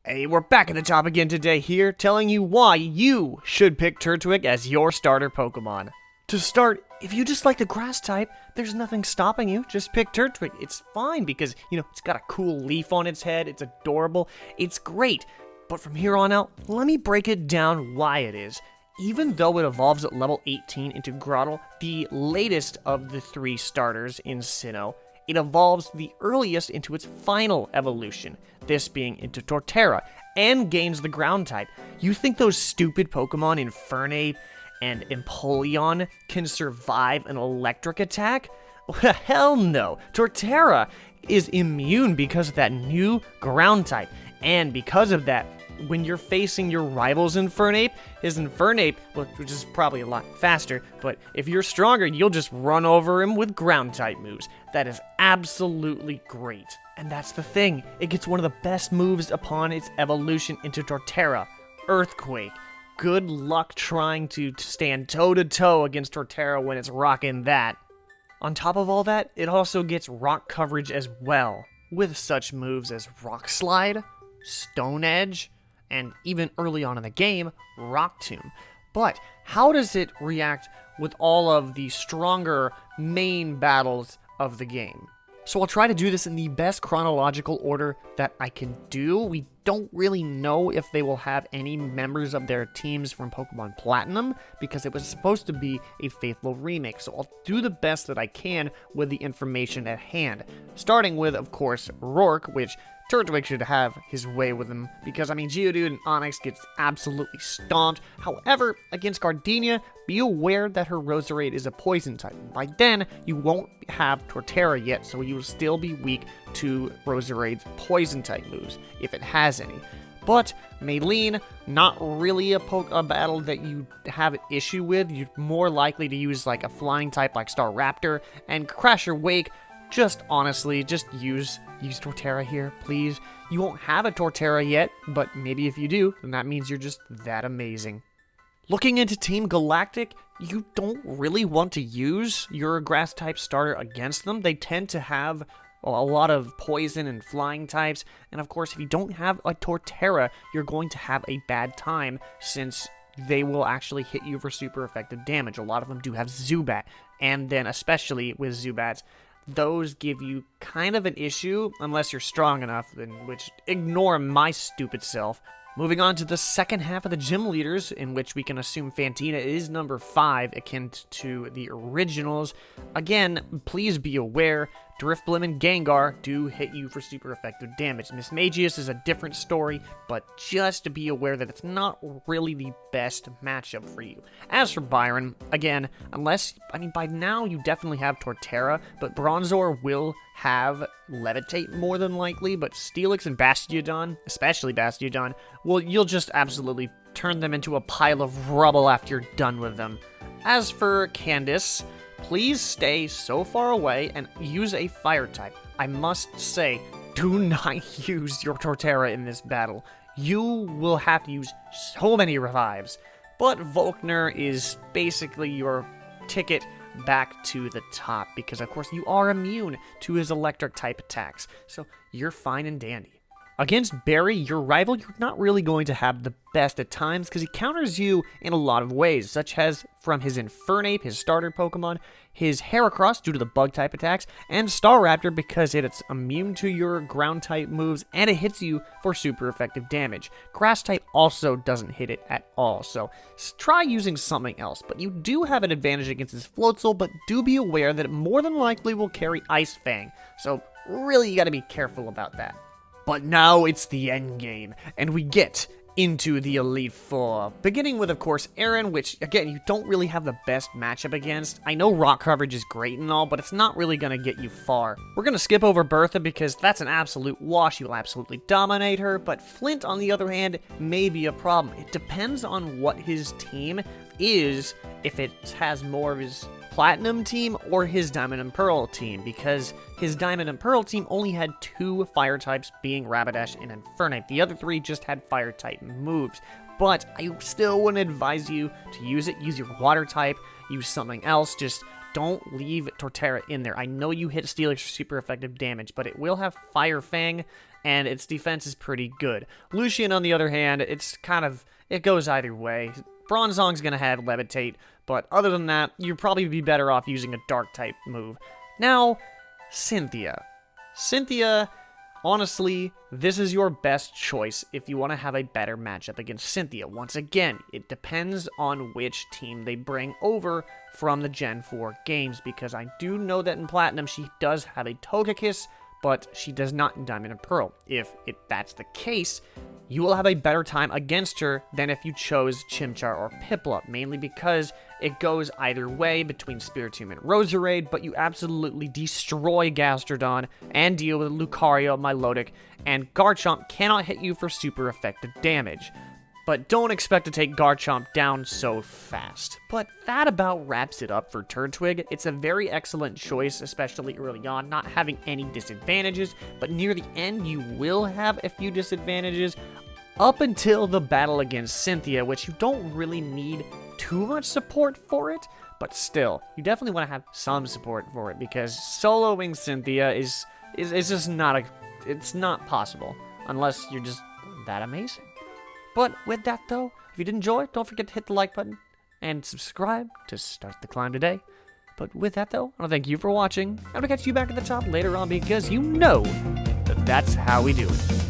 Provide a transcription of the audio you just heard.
Hey, we're back at the top again today here, telling you why you should pick Turtwig as your starter Pokemon. To start, if you just like the grass type, there's nothing stopping you. Just pick Turtwig. It's fine because, it's got a cool leaf on its head. It's adorable. It's great. But from here on out, let me break it down why it is. Even though it evolves at level 18 into Grottle, the latest of the three starters in Sinnoh, it evolves the earliest into its final evolution, this being into Torterra, and gains the ground type. You think those stupid Pokemon Infernape and Empoleon can survive an electric attack? Well, hell no. Torterra is immune because of that new ground type, and because of that, when you're facing your rival's Infernape, his Infernape, which is probably a lot faster, but if you're stronger, you'll just run over him with ground-type moves. That is absolutely great. And that's the thing, it gets one of the best moves upon its evolution into Torterra, Earthquake. Good luck trying to stand toe-to-toe against Torterra when it's rocking that. On top of all that, it also gets rock coverage as well, with such moves as Rock Slide, Stone Edge, and even early on in the game, Rock Tomb. But how does it react with all of the stronger main battles of the game? So I'll try to do this in the best chronological order that I can do. We don't really know if they will have any members of their teams from Pokemon Platinum, because it was supposed to be a faithful remake. So I'll do the best that I can with the information at hand. Starting with, of course, Rourke, which Turtwig should have his way with him, because, Geodude and Onix gets absolutely stomped. However, against Gardenia, be aware that her Roserade is a poison type. By then, you won't have Torterra yet, so you will still be weak to Roserade's poison type moves, if it has any. But Maylene, not really a battle that you have an issue with. You're more likely to use like a flying type like Staraptor, and Crasher Wake, just honestly, just use Torterra here, please. You won't have a Torterra yet, but maybe if you do, then that means you're just that amazing. Looking into Team Galactic, you don't really want to use your grass-type starter against them. They tend to have a lot of poison and flying types, and of course, if you don't have a Torterra, you're going to have a bad time, since they will actually hit you for super effective damage. A lot of them do have Zubat, and then especially with Zubats, those give you kind of an issue, unless you're strong enough, in which ignore my stupid self. Moving on to the second half of the gym leaders, in which we can assume Fantina is number 5, akin to the originals. Again, please be aware, Drifblim and Gengar do hit you for super effective damage. Mismagius is a different story, but just to be aware that it's not really the best matchup for you. As for Byron, again, unless, by now you definitely have Torterra, but Bronzor will have Levitate more than likely, but Steelix and Bastiodon, especially Bastiodon, well, you'll just absolutely turn them into a pile of rubble after you're done with them. As for Candace, please stay so far away and use a fire type. I must say, do not use your Torterra in this battle. You will have to use so many revives. But Volkner is basically your ticket back to the top, because of course you are immune to his electric type attacks, so you're fine and dandy. Against Barry, your rival, you're not really going to have the best at times, because he counters you in a lot of ways, such as from his Infernape, his starter Pokemon, his Heracross due to the bug-type attacks, and Staraptor because it's immune to your ground-type moves, and it hits you for super effective damage. Grass-type also doesn't hit it at all, so try using something else. But you do have an advantage against his Floatzel, but do be aware that it more than likely will carry Ice Fang, so really you gotta be careful about that. But now it's the endgame, and we get into the Elite Four. Beginning with, of course, Aaron, which, again, you don't really have the best matchup against. I know rock coverage is great and all, but it's not really going to get you far. We're going to skip over Bertha because that's an absolute wash. You'll absolutely dominate her, but Flint, on the other hand, may be a problem. It depends on what his team is, if it has more of his Platinum team or his Diamond and Pearl team, because his Diamond and Pearl team only had 2 fire types, being Rapidash and Infernape. The other 3 just had fire type moves, but I still wouldn't advise you to use it. Use your water type, use something else, just don't leave Torterra in there. I know you hit Steelix for super effective damage, but it will have Fire Fang, and its defense is pretty good. Lucian, on the other hand, it goes either way. Bronzong's gonna have Levitate, but other than that, you'd probably be better off using a Dark-type move. Now, Cynthia. Cynthia, honestly, this is your best choice if you want to have a better matchup against Cynthia. Once again, it depends on which team they bring over from the Gen 4 games, because I do know that in Platinum she does have a Togekiss, but she does not in Diamond and Pearl. If that's the case, you will have a better time against her than if you chose Chimchar or Piplup, mainly because it goes either way between Spiritomb and Roserade, but you absolutely destroy Gastrodon and deal with Lucario, Milotic, and Garchomp cannot hit you for super effective damage. But don't expect to take Garchomp down so fast. But that about wraps it up for Turtwig. It's a very excellent choice, especially early on, not having any disadvantages, but near the end you will have a few disadvantages up until the battle against Cynthia, which you don't really need too much support for it, but still, you definitely want to have some support for it, because soloing Cynthia is just it's not possible, unless you're just that amazing. But with that though, if you did enjoy, don't forget to hit the like button and subscribe to start the climb today. But with that though, I want to thank you for watching. I'm going to catch you back at the top later on, because you know that that's how we do it.